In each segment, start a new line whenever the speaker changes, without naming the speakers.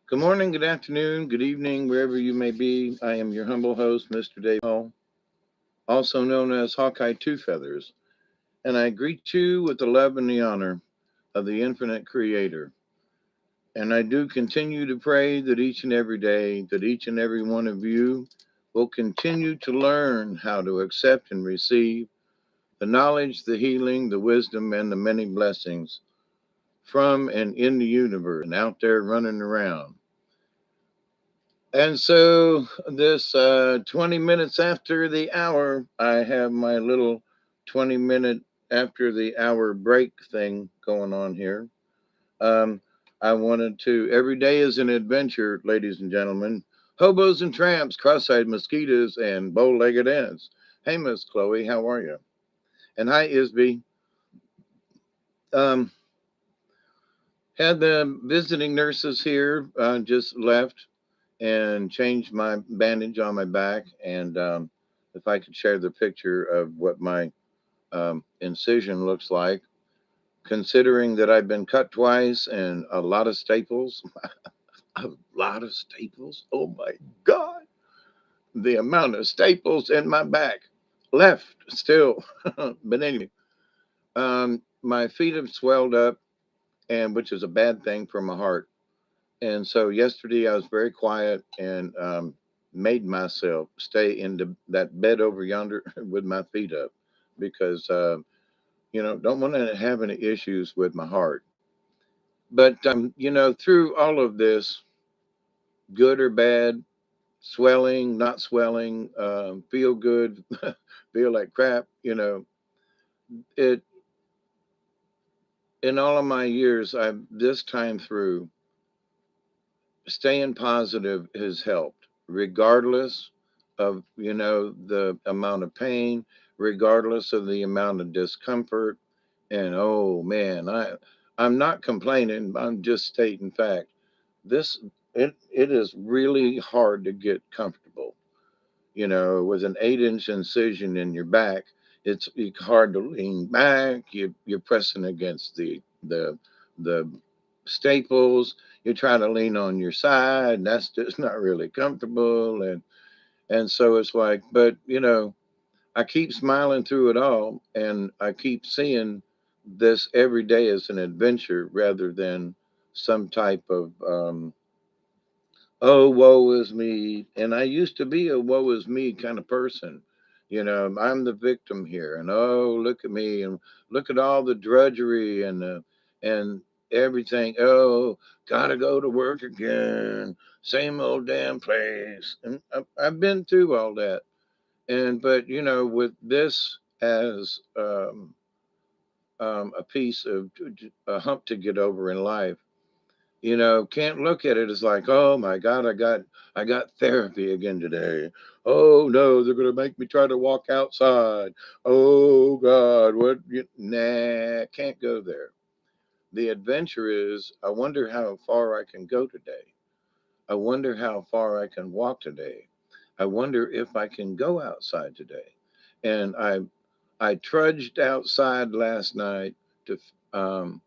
Good morning, good afternoon, good evening, wherever you may be. I am your humble host, Mr. Dave Hall, also known as Hawkeye Two Feathers, and I greet you with the love and the honor of the infinite creator. And I do continue to pray that each and every day, that each and every one of you will continue to learn how to accept and receive the knowledge, the healing, the wisdom, and the many blessings from and in the universe and out there running around. And so, this 20 minutes after the hour, I have my little 20-minute after the hour break thing going on here. Um, I wanted to, every day is an adventure, ladies and gentlemen. Hobos and tramps, cross eyed mosquitoes, and bow legged ants. Hey, Miss Chloe, how are you? And hi, Isby. Um, had the visiting nurses here just left and changed my bandage on my back. And if I could share the picture of what my incision looks like, considering that I've been cut twice and a lot of staples, a lot of staples. Oh my God. The amount of staples in my back left still. But anyway, my feet have swelled up, and which is a bad thing for my heart. And so yesterday I was very quiet and made myself stay in that bed over yonder with my feet up because, don't want to have any issues with my heart. But, through all of this, good or bad, swelling, not swelling, feel good, feel like crap, it, in all of my years, I've this time through, staying positive has helped, regardless of the amount of pain, regardless of the amount of discomfort. And oh man, I'm not complaining. I'm just stating fact. This it is really hard to get comfortable. With an 8-inch incision in your back, it's hard to lean back. You're pressing against the staples. You try to lean on your side, and that's just not really comfortable. And so it's like, but I keep smiling through it all, and I keep seeing this every day as an adventure rather than some type of oh, woe is me. And I used to be a woe is me kind of person. I'm the victim here, and oh, look at me, and look at all the drudgery and everything. Oh, gotta go to work again, same old damn place. And I've been through all that, and but with this as a piece of a hump to get over in life, can't look at it as like, oh my God, I got therapy again today. Oh no, they're gonna make me try to walk outside. Oh God, nah, can't go there. The adventure is, I wonder how far I can go today. I wonder how far I can walk today. I wonder if I can go outside today. And I trudged outside last night to um,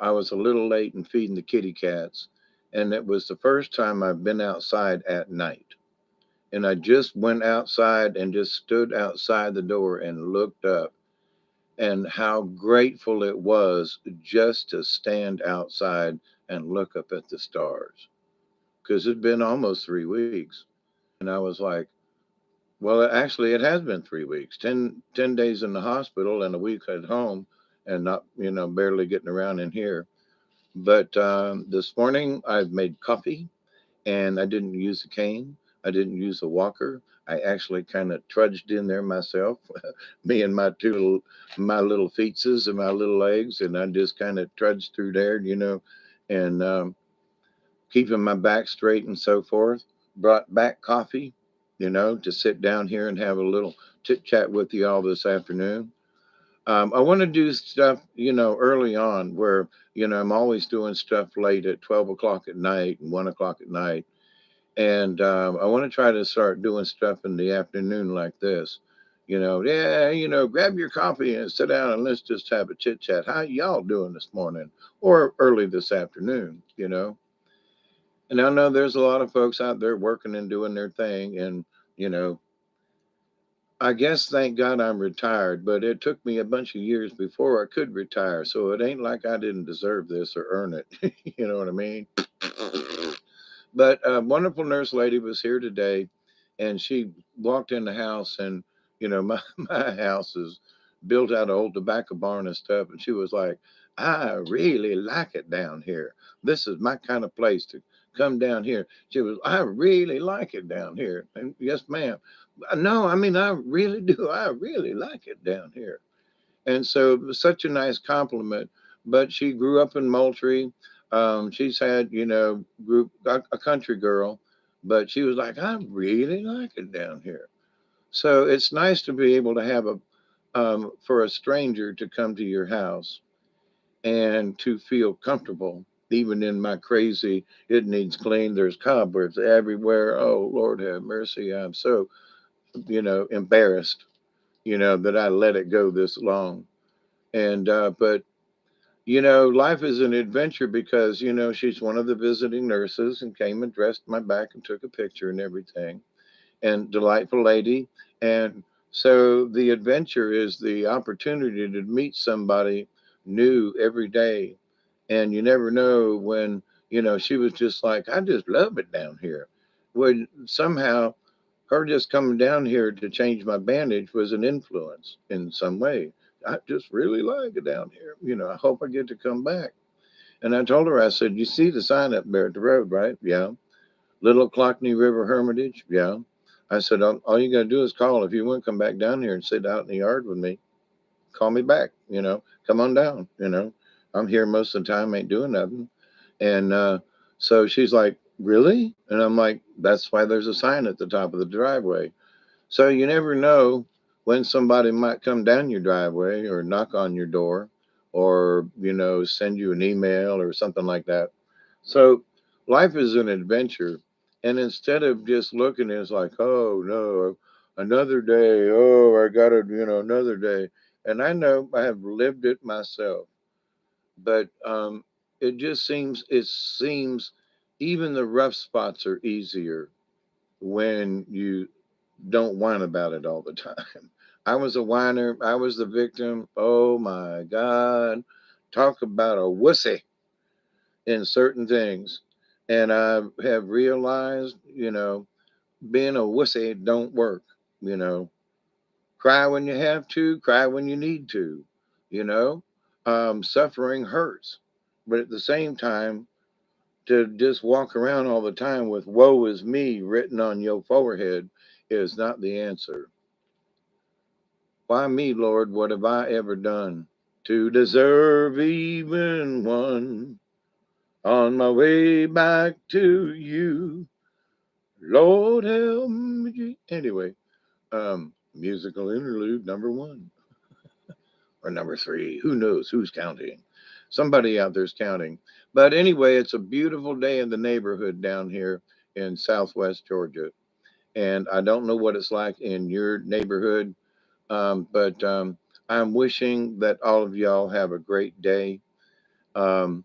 I was a little late in feeding the kitty cats, and it was the first time I've been outside at night. And I just went outside and just stood outside the door and looked up, and how grateful it was just to stand outside and look up at the stars. Because it'd been almost 3 weeks. And I was like, well, actually, it has been 3 weeks, 10 days in the hospital and a week at home, and not, barely getting around in here. But this morning I've made coffee, and I didn't use a cane. I didn't use a walker. I actually kind of trudged in there myself, me and my little feetses and my little legs, and I just kind of trudged through there, and keeping my back straight and so forth. Brought back coffee, to sit down here and have a little chit chat with you all this afternoon. I want to do stuff, early on where, I'm always doing stuff late at 12 o'clock at night and 1 o'clock at night. And I want to try to start doing stuff in the afternoon like this. Yeah, grab your coffee and sit down and let's just have a chit chat. How y'all doing this morning or early this afternoon, And I know there's a lot of folks out there working and doing their thing. And, you know, I guess thank God I'm retired, but it took me a bunch of years before I could retire. So it ain't like I didn't deserve this or earn it. You know what I mean? But a wonderful nurse lady was here today, and she walked in the house, and my my house is built out of old tobacco barn and stuff, and she was like, "I really like it down here. This is my kind of place to come down here." She was, "I really like it down here," and yes, ma'am. No, I mean I really do. I really like it down here. And so it was such a nice compliment. But she grew up in Moultrie. She's had, group a country girl, but she was like, I really like it down here. So it's nice to be able to have for a stranger to come to your house and to feel comfortable. Even in my crazy, it needs clean. There's cobwebs everywhere. Oh Lord have mercy. I'm so, embarrassed, that I let it go this long. And but life is an adventure because, she's one of the visiting nurses and came and dressed my back and took a picture and everything. And delightful lady. And so the adventure is the opportunity to meet somebody new every day. And you never know when, she was just like, I just love it down here. When somehow her just coming down here to change my bandage was an influence in some way. I just really like it down here. I hope I get to come back. And I told her, I said, you see the sign up there at the road, right? Yeah. Little Clockney River Hermitage. Yeah. I said, all you got to do is call. If you want to come back down here and sit out in the yard with me, call me back. Come on down. I'm here most of the time, ain't doing nothing. And so she's like, really? And I'm like, that's why there's a sign at the top of the driveway. So you never know when somebody might come down your driveway or knock on your door or, send you an email or something like that. So life is an adventure. And instead of just looking, it's like, oh no, another day. Oh, I got to, another day. And I know I have lived it myself, but it seems even the rough spots are easier when you don't whine about it all the time. I was a whiner. I was the victim. Oh my God. Talk about a wussy in certain things. And I have realized, being a wussy don't work. You know, cry when you have to, cry when you need to. You know, suffering hurts. But at the same time, to just walk around all the time with woe is me written on your forehead is not the answer. Why me, Lord? What have I ever done to deserve even one? On my way back to you, Lord help me. Anyway, musical interlude number one or number three. Who knows? Who's counting? Somebody out there's counting. But anyway, it's a beautiful day in the neighborhood down here in Southwest Georgia. And I don't know what it's like in your neighborhood, but I'm wishing that all of y'all have a great day. Um,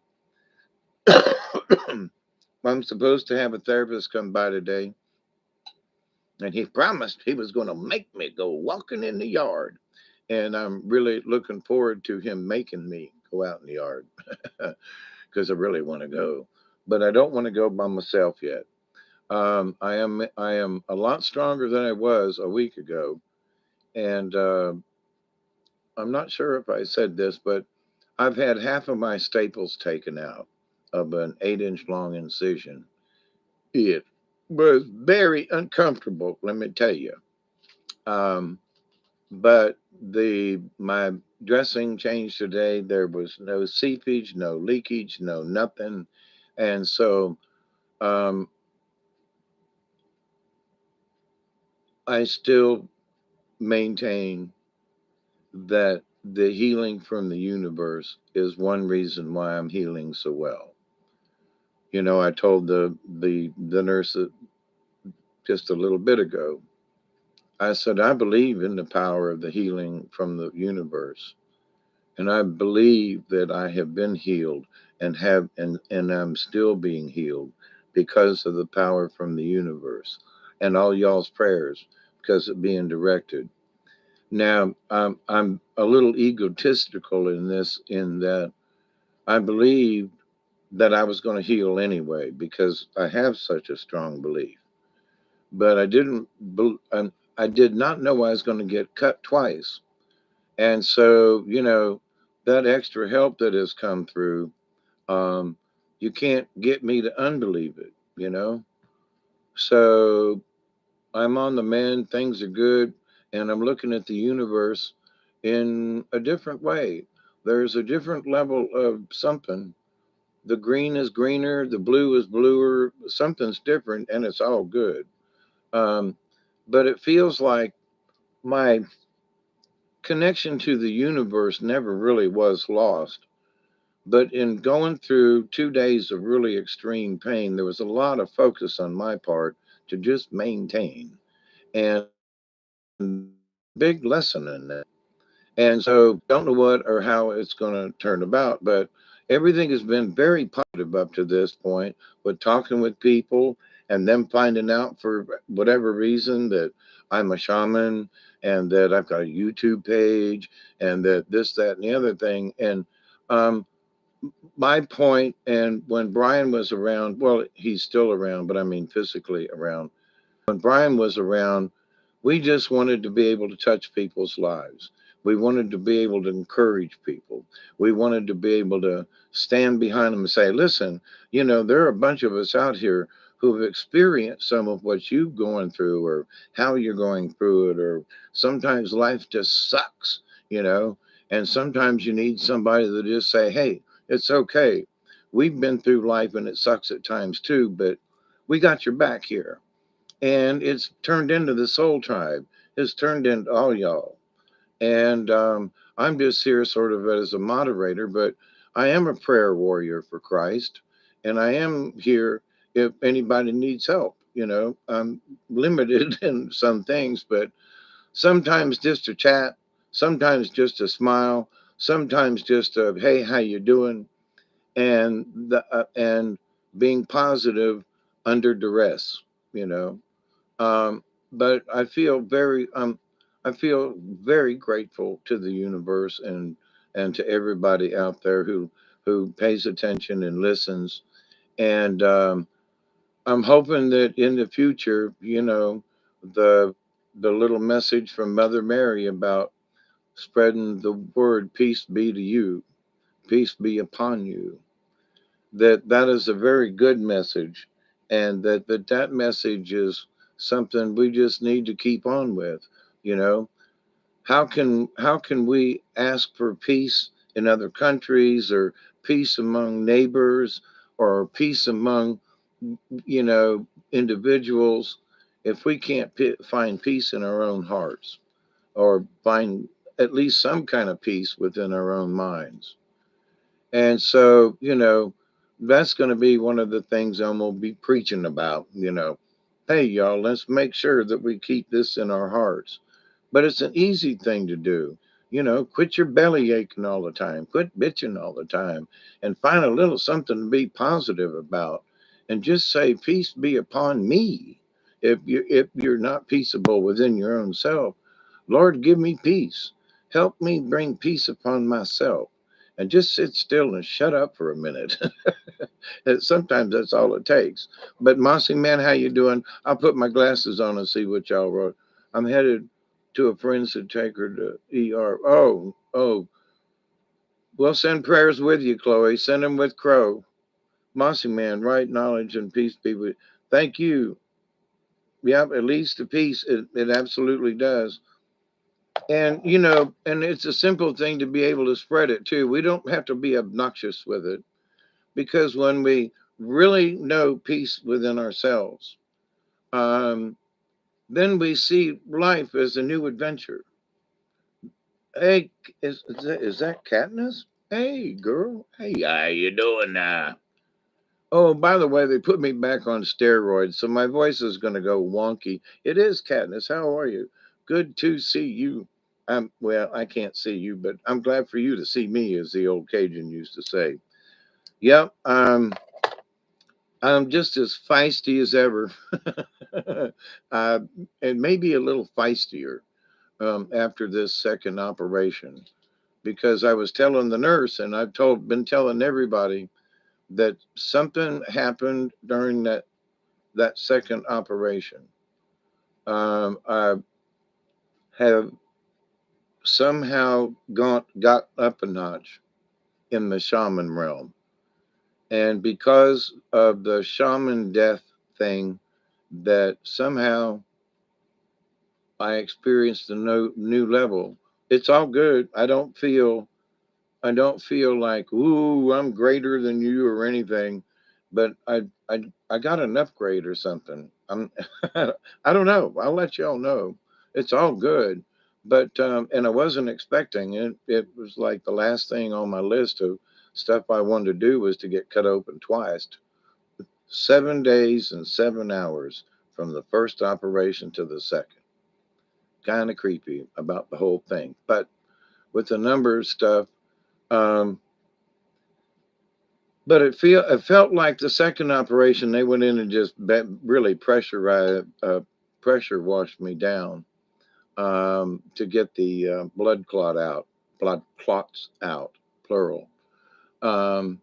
I'm supposed to have a therapist come by today, and he promised he was going to make me go walking in the yard. And I'm really looking forward to him making me go out in the yard because I really want to go. But I don't want to go by myself yet. I am a lot stronger than I was a week ago, and I'm not sure if I said this, but I've had half of my staples taken out of an 8-inch long incision. It was very uncomfortable, let me tell you. Um, but the my dressing changed today. There was no seepage, no leakage, no nothing, and so um, I still maintain that the healing from the universe is one reason why I'm healing so well. I told the nurse just a little bit ago. I said I believe in the power of the healing from the universe, and I believe that I have been healed and I'm still being healed because of the power from the universe and all y'all's prayers because of being directed. Now, I'm a little egotistical in this, in that I believed that I was going to heal anyway because I have such a strong belief. But I didn't, I did not know I was going to get cut twice. And so, that extra help that has come through, um, you can't get me to unbelieve it, you know? So I'm on the mend, things are good, and I'm looking at the universe in a different way. There's a different level of something. The green is greener, the blue is bluer, something's different, and it's all good. Um, but it feels like my connection to the universe never really was lost. But in going through 2 days of really extreme pain, there was a lot of focus on my part to just maintain. And there's a big lesson in that. And so, don't know what or how it's going to turn about, but everything has been very positive up to this point with talking with people and them finding out for whatever reason that I'm a shaman and that I've got a YouTube page and that this, that, and the other thing. And um, my point, and when Brian was around, well, he's still around, but I mean physically around. When Brian was around, we just wanted to be able to touch people's lives. We wanted to be able to encourage people. We wanted to be able to stand behind them and say, listen, there are a bunch of us out here who've experienced some of what you're going through or how you're going through it, or sometimes life just sucks, you know, and sometimes you need somebody to just say, hey, it's okay. We've been through life and it sucks at times too, but we got your back here, and it's turned into the soul tribe. It's turned into all y'all. And I'm just here sort of as a moderator, but I am a prayer warrior for Christ. And I am here if anybody needs help. I'm limited in some things, but sometimes just a chat, sometimes just a smile, sometimes just a, hey, how you doing? And being positive under duress, you know. But I feel very grateful to the universe and to everybody out there who pays attention and listens. And I'm hoping that in the future, the the little message from Mother Mary about spreading the word, peace be to you, peace be upon you, that is a very good message, and that message is something we just need to keep on with. you know how can we ask for peace in other countries, or peace among neighbors, or peace among individuals, if we can't find peace in our own hearts, or find at least some kind of peace within our own minds? And so, that's going to be one of the things I'm going to be preaching about. Hey, y'all, let's make sure that we keep this in our hearts. But it's an easy thing to do. Quit your belly aching all the time, quit bitching all the time, and find a little something to be positive about. And just say, peace be upon me. If you're not peaceable within your own self, Lord, give me peace. Help me bring peace upon myself. And just sit still and shut up for a minute. Sometimes that's all it takes. But Mossy man, how you doing? I'll put my glasses on and see what y'all wrote. I'm headed to a friend's to take her to ER. Oh, we'll send prayers with you, Chloe. Send them with Crow. Mossy man, right knowledge and peace be with. Thank you. Yep, at least the peace. It absolutely does. And it's a simple thing to be able to spread it too. We don't have to be obnoxious with it, because when we really know peace within ourselves, um, then we see life as a new adventure. Hey, is that Katniss? Hey, girl. Hey, how you doing now? Oh, by the way, they put me back on steroids, so my voice is going to go wonky. It is Katniss. How are you? Good to see you. Well, I can't see you, but I'm glad for you to see me, as the old Cajun used to say. Yep. I'm just as feisty as ever, uh, and maybe a little feistier after this second operation, because I was telling the nurse, and been telling everybody that something happened during that second operation. I have somehow got up a notch in the shaman realm, and because of the shaman death thing, that somehow I experienced a new level. It's all good. I don't feel like, ooh, I'm greater than you or anything, but I got an upgrade or something. I don't know. I'll let y'all know. It's all good, but and I wasn't expecting it. It was like the last thing on my list of stuff I wanted to do was to get cut open twice, 7 days and 7 hours from the first operation to the second. Kind of creepy about the whole thing, but with the numbers stuff. Um, But it felt like the second operation they went in and just really pressure washed me down to get the blood clots out, plural. Um,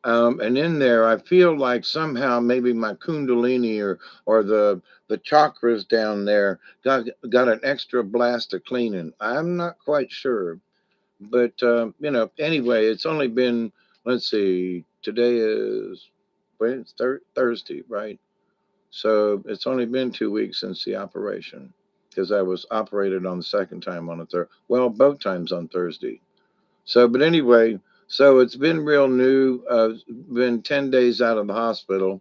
and in there, I feel like somehow maybe my kundalini or the chakras down there got an extra blast of cleaning. I'm not quite sure, but anyway, it's only been, let's see, today is Thursday, right? So it's only been 2 weeks since the operation, because I was operated on the second time on a third, well, both times on Thursday. So but anyway, so it's been real new. Been 10 days out of the hospital,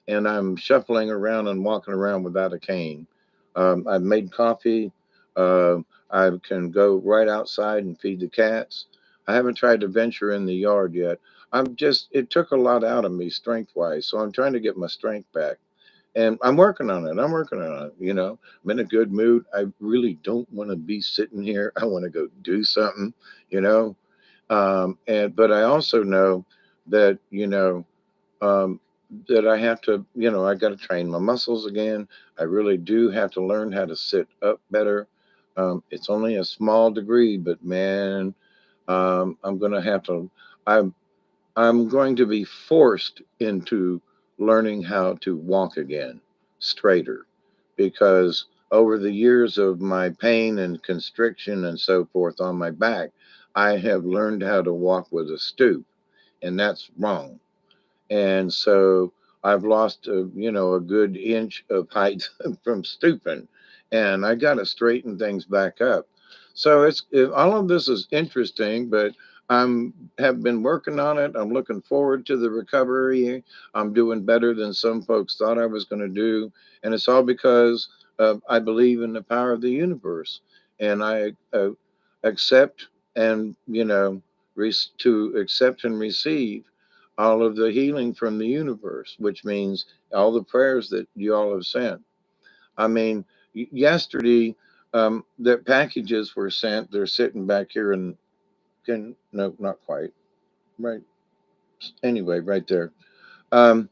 and I'm shuffling around and walking around without a cane. I've made coffee. Uh, I can go right outside and feed the cats. I haven't tried to venture in the yard yet. It took a lot out of me strength wise. So I'm trying to get my strength back. And I'm working on it. I'm working on it. I'm in a good mood. I really don't want to be sitting here. I want to go do something, you know. But I also know that, um, that I have to, I got to train my muscles again. I really do have to learn how to sit up better. It's only a small degree, but man, I'm going to have to, I'm, I'm going to be forced into learning how to walk again straighter, because over the years of my pain and constriction and so forth on my back, I have learned how to walk with a stoop, and that's wrong. And so I've lost a good inch of height from stooping, and I got to straighten things back up. So all of this is interesting, but I'm have been working on it. I'm looking forward to the recovery. I'm doing better than some folks thought I was going to do, and it's all because I believe in the power of the universe, and I accept and to accept and receive all of the healing from the universe, which means all the prayers that you all have sent. I mean, yesterday, the packages were sent. They're sitting back here and no, not quite right. Anyway, right there. Um,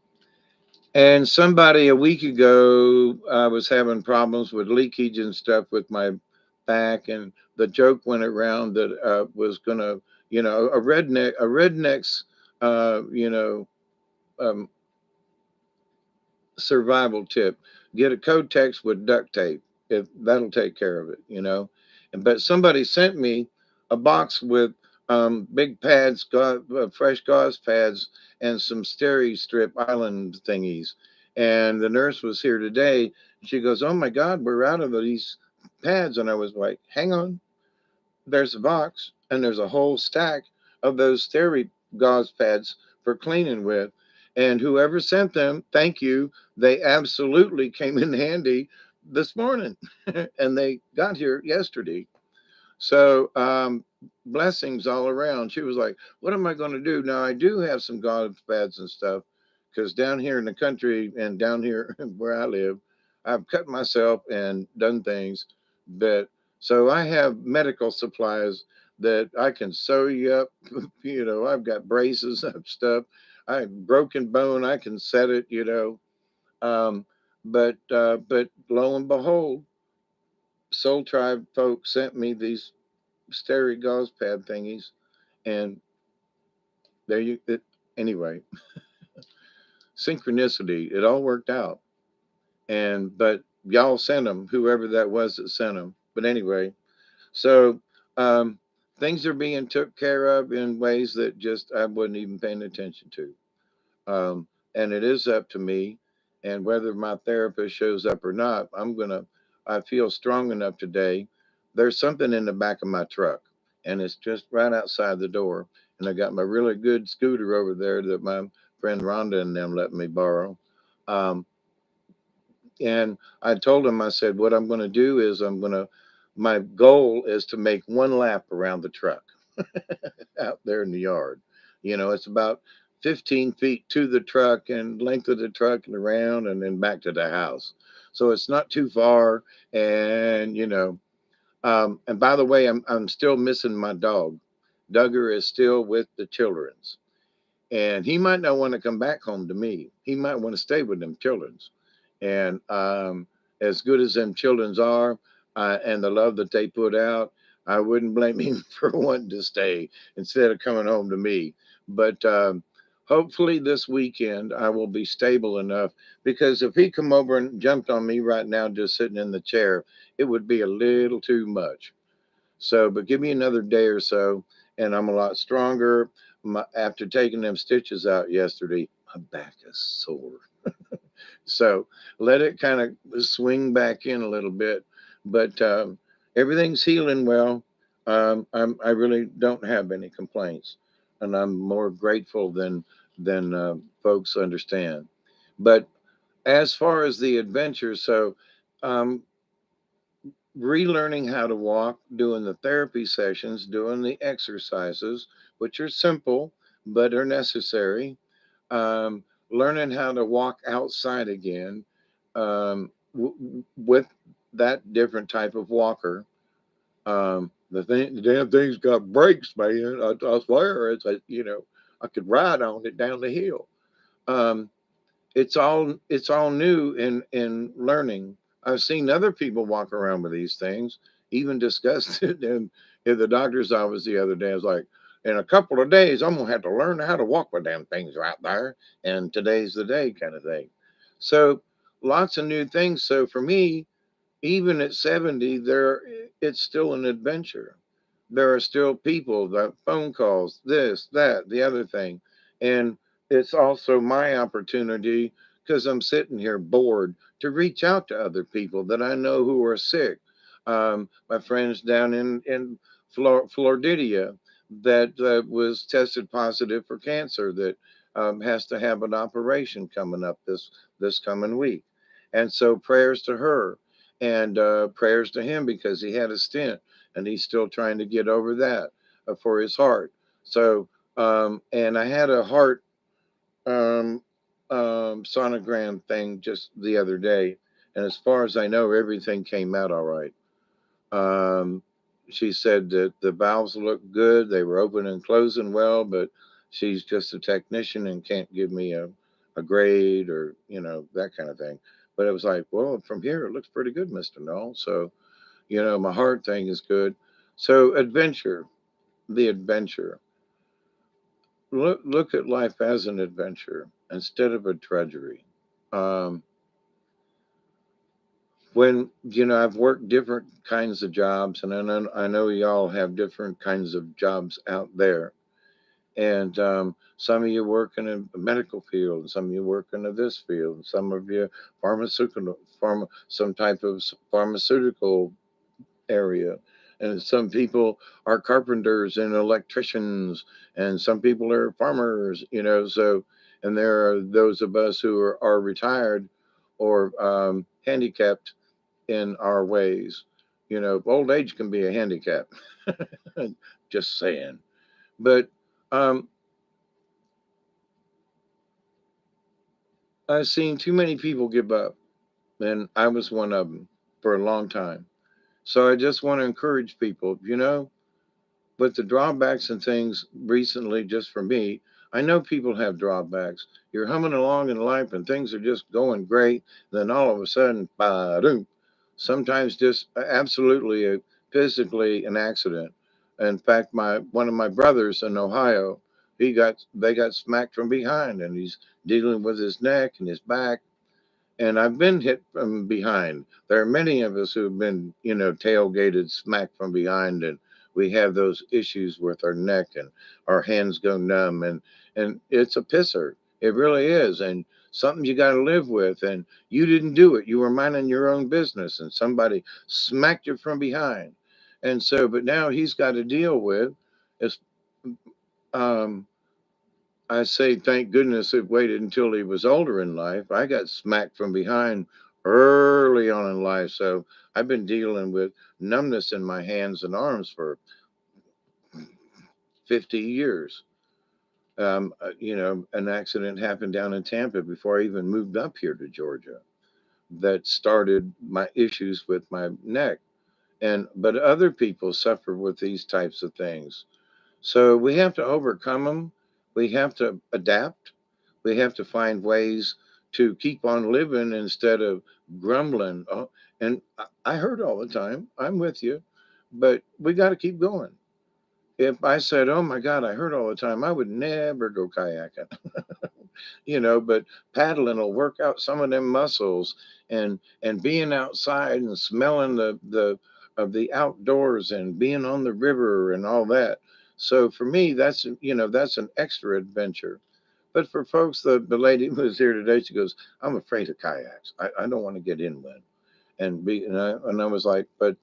and somebody a week ago, I was having problems with leakage and stuff with my back, and the joke went around that was gonna, a redneck's, uh, you know, um, survival tip: get a Kotex with duct tape. If that'll take care of it. But somebody sent me a box with big pads, fresh gauze pads, and some steri strip island thingies. And the nurse was here today. She goes, "Oh my God, we're out of these pads." And I was like, "Hang on, there's a box and there's a whole stack of those steri gauze pads for cleaning with. And whoever sent them, thank you. They absolutely came in handy this morning and they got here yesterday. So blessings all around." She was like, "What am I going to do?" Now, I do have some gauze pads and stuff, because down here in the country and down here where I live, I've cut myself and done things. But so I have medical supplies that I can sew you up. I've got braces and stuff. I broken bone, I can set it, Um, but lo and behold, Soul Tribe folks sent me these stereo gauze pad thingies, and there you it, anyway, synchronicity. It all worked out, and but y'all sent them, whoever that was that sent them. But anyway, so um, things are being took care of in ways that just I wasn't even paying attention to. And it is up to me. And whether my therapist shows up or not, I feel strong enough today. There's something in the back of my truck, and it's just right outside the door. And I got my really good scooter over there that my friend Rhonda and them let me borrow. Um, and I told him, I said, what I'm going to do is my goal is to make one lap around the truck out there in the yard. It's about 15 feet to the truck and length of the truck and around and then back to the house. So it's not too far. And, and by the way, I'm still missing my dog. Duggar is still with the children's. And he might not want to come back home to me. He might want to stay with them children's. And as good as them children's are, and the love that they put out, I wouldn't blame him for wanting to stay instead of coming home to me. But hopefully this weekend I will be stable enough, because if he come over and jumped on me right now, just sitting in the chair, it would be a little too much. So, but give me another day or so, and I'm a lot stronger. After taking them stitches out yesterday, my back is sore. So let it kind of swing back in a little bit, but everything's healing well. I really don't have any complaints, and I'm more grateful than folks understand. But as far as the adventure, so um, relearning how to walk, doing the therapy sessions, doing the exercises, which are simple but are necessary, learning how to walk outside again, with that different type of walker. The damn thing's got brakes, man. I swear, I could ride on it down the hill. Um, it's all new in learning. I've seen other people walk around with these things, even discussed it in the doctor's office the other day. I was like, in a couple of days, I'm gonna have to learn how to walk with them things right there, and today's the day, kind of thing. So lots of new things. So for me, even at 70, it's still an adventure. There are still people, the phone calls, this, that, the other thing. And it's also my opportunity, because I'm sitting here bored, to reach out to other people that I know who are sick. My friends down in Florida that was tested positive for cancer, that has to have an operation coming up this coming week. And so prayers to her, and prayers to him, because he had a stent and he's still trying to get over that for his heart. So, and I had a heart um, sonogram thing just the other day, and as far as I know, everything came out all right. Um, she said that the valves look good; they were open and closing well, but she's just a technician and can't give me a grade, or that kind of thing. But it was like, well, from here it looks pretty good, Mister Null. So my heart thing is good. So adventure, the adventure. Look at life as an adventure instead of a drudgery. Um, when I've worked different kinds of jobs, and I know y'all have different kinds of jobs out there, and some of you work in a medical field, and some of you work in this field, and some of you some type of pharmaceutical area. And some people are carpenters and electricians, and some people are farmers, so, and there are those of us who are retired or handicapped in our ways. Old age can be a handicap. Just saying. But um, I've seen too many people give up, and I was one of them for a long time. So I just want to encourage people, but the drawbacks and things recently, just for me, I know people have drawbacks. You're humming along in life and things are just going great. Then all of a sudden, ba-doom, sometimes just absolutely physically an accident. In fact, my one of my brothers in Ohio, they got smacked from behind and he's dealing with his neck and his back, and I've been hit from behind. There are many of us who've been, tailgated, smacked from behind, and we have those issues with our neck and our hands go numb, and it's a pisser. It really is, and something you got to live with. And you didn't do it. You were minding your own business, and somebody smacked you from behind, and so, but now he's got to deal with. It's, um, I say, thank goodness it waited until he was older in life. I got smacked from behind early on in life. So I've been dealing with numbness in my hands and arms for 50 years. An accident happened down in Tampa before I even moved up here to Georgia that started my issues with my neck. But other people suffer with these types of things. So we have to overcome them. We have to adapt. We have to find ways to keep on living instead of grumbling. Oh, and I heard all the time, I'm with you, but we got to keep going. If I said, oh my God, I heard all the time, I would never go kayaking, but paddling will work out some of them muscles, and being outside and smelling the of the outdoors and being on the river and all that. So for me, that's an extra adventure. But for folks, the lady who was here today, she goes, I'm afraid of kayaks. I don't want to get in one. And I was like, but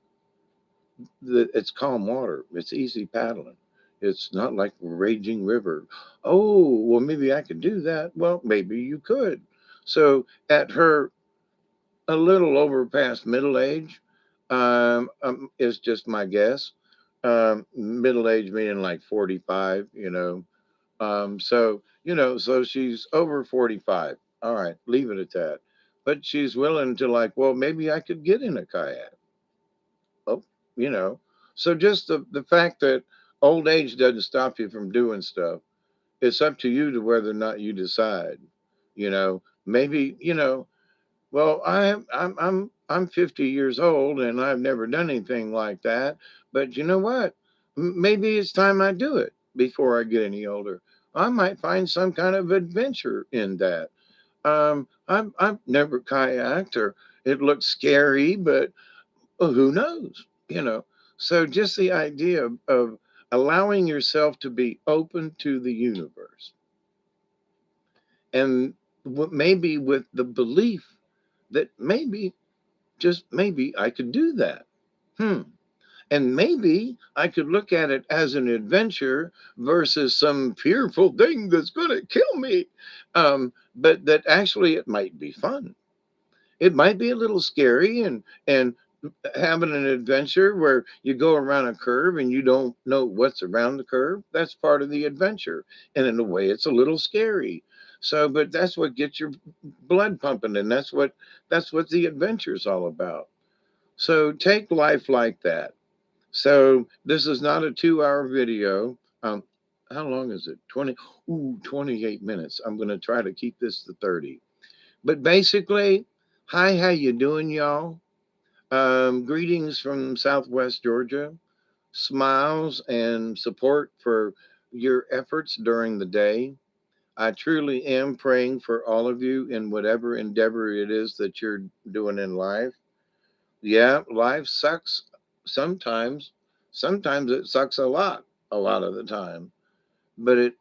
it's calm water. It's easy paddling. It's not like a raging river. Oh, well, maybe I could do that. Well, maybe you could. So at her a little over past middle age, is just my guess. Middle age meaning like 45, so she's over 45. All right, leave it at that. But she's willing to, like, well, maybe I could get in a kayak. Oh, you know. So just the fact that old age doesn't stop you from doing stuff. It's up to you to whether or not you decide. Maybe, well, I'm 50 years old and I've never done anything like that. But you know what? Maybe it's time I do it before I get any older. I might find some kind of adventure in that. I've never kayaked, or it looks scary, but well, who knows? So just the idea of allowing yourself to be open to the universe, and maybe with the belief that maybe, just maybe, I could do that. Hmm. And maybe I could look at it as an adventure versus some fearful thing that's going to kill me. But that actually it might be fun. It might be a little scary, and having an adventure where you go around a curve and you don't know what's around the curve. That's part of the adventure. And in a way, it's a little scary. So, but that's what gets your blood pumping, and that's what the adventure is all about. So take life like that. So this is not a 2 hour video. How long is it? 28 minutes. I'm going to try to keep this to 30. But basically, hi, how you doing, y'all? Greetings from Southwest Georgia. Smiles and support for your efforts during the day. I truly am praying for all of you in whatever endeavor it is that you're doing in life. Yeah, life sucks sometimes. Sometimes it sucks a lot of the time. But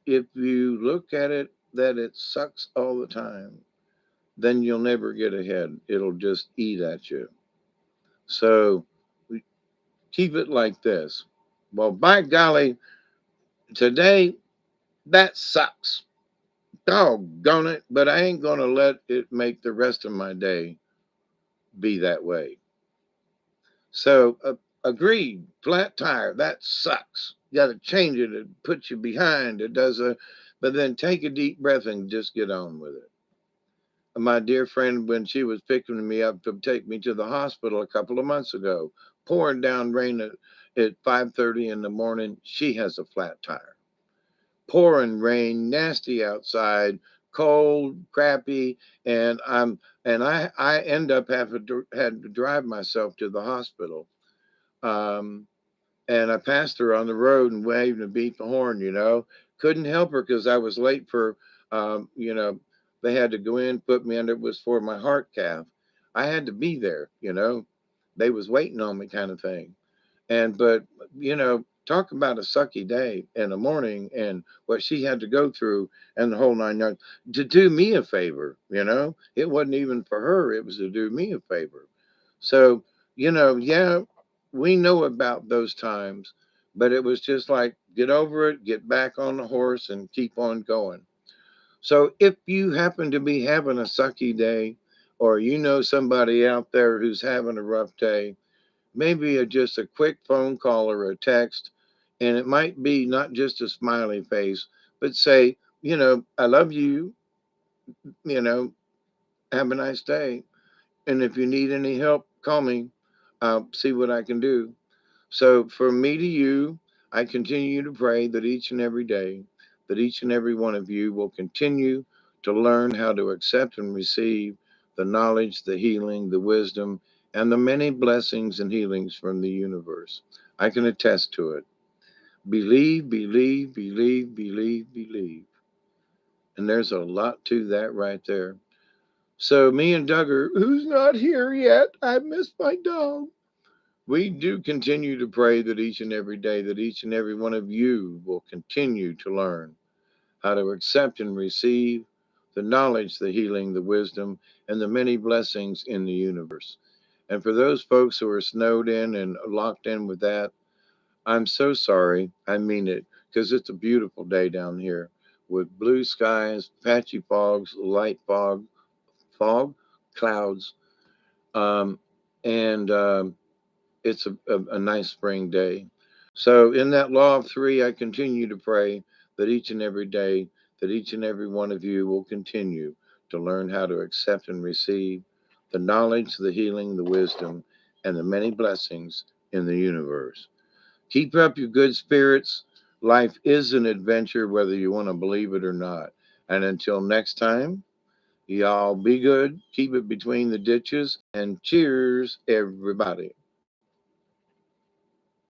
if you look at it that it sucks all the time, then you'll never get ahead. It'll just eat at you. So keep it like this. Well, by golly, today that sucks. Doggone it. But I ain't going to let it make the rest of my day be that way. So, agreed. Flat tire, that sucks. You got to change it. It puts you behind. But then take a deep breath and just get on with it. My dear friend, when she was picking me up to take me to the hospital a couple of months ago, pouring down rain at 5:30 in the morning, she has a flat tire. pouring rain, nasty outside, cold, crappy, and I end up had to drive myself to the hospital. Um, and I passed her on the road and waved and beat the horn. Couldn't help her because I was late for, um, you know, they had to go in, put me under. It was for my heart cath. I had to be there. They was waiting on me, kind of thing. But talk about a sucky day in the morning and what she had to go through and the whole 9 yards to do me a favor. It wasn't even for her; it was to do me a favor. So yeah, we know about those times, but it was just like get over it, get back on the horse, and keep on going. So if you happen to be having a sucky day, or somebody out there who's having a rough day, maybe just a quick phone call or a text. And it might be not just a smiley face, but say, I love you, you know, have a nice day. And if you need any help, call me. I'll see what I can do. So from me to you, I continue to pray that each and every day, that each and every one of you will continue to learn how to accept and receive the knowledge, the healing, the wisdom, and the many blessings and healings from the universe. I can attest to it. Believe, believe, believe, believe, believe. And there's a lot to that right there. So me and Duggar, who's not here yet, I missed my dog. We do continue to pray that each and every day, that each and every one of you will continue to learn how to accept and receive the knowledge, the healing, the wisdom, and the many blessings in the universe. And for those folks who are snowed in and locked in with that, I'm so sorry. I mean it, because it's a beautiful day down here with blue skies, patchy fogs, light fog, clouds, um, and it's a nice spring day. So, in that law of three, I continue to pray that each and every day, that each and every one of you will continue to learn how to accept and receive the knowledge, the healing, the wisdom, and the many blessings in the universe. Keep up your good spirits. Life is an adventure, whether you want to believe it or not. And until next time, y'all be good, keep it between the ditches, and cheers, everybody.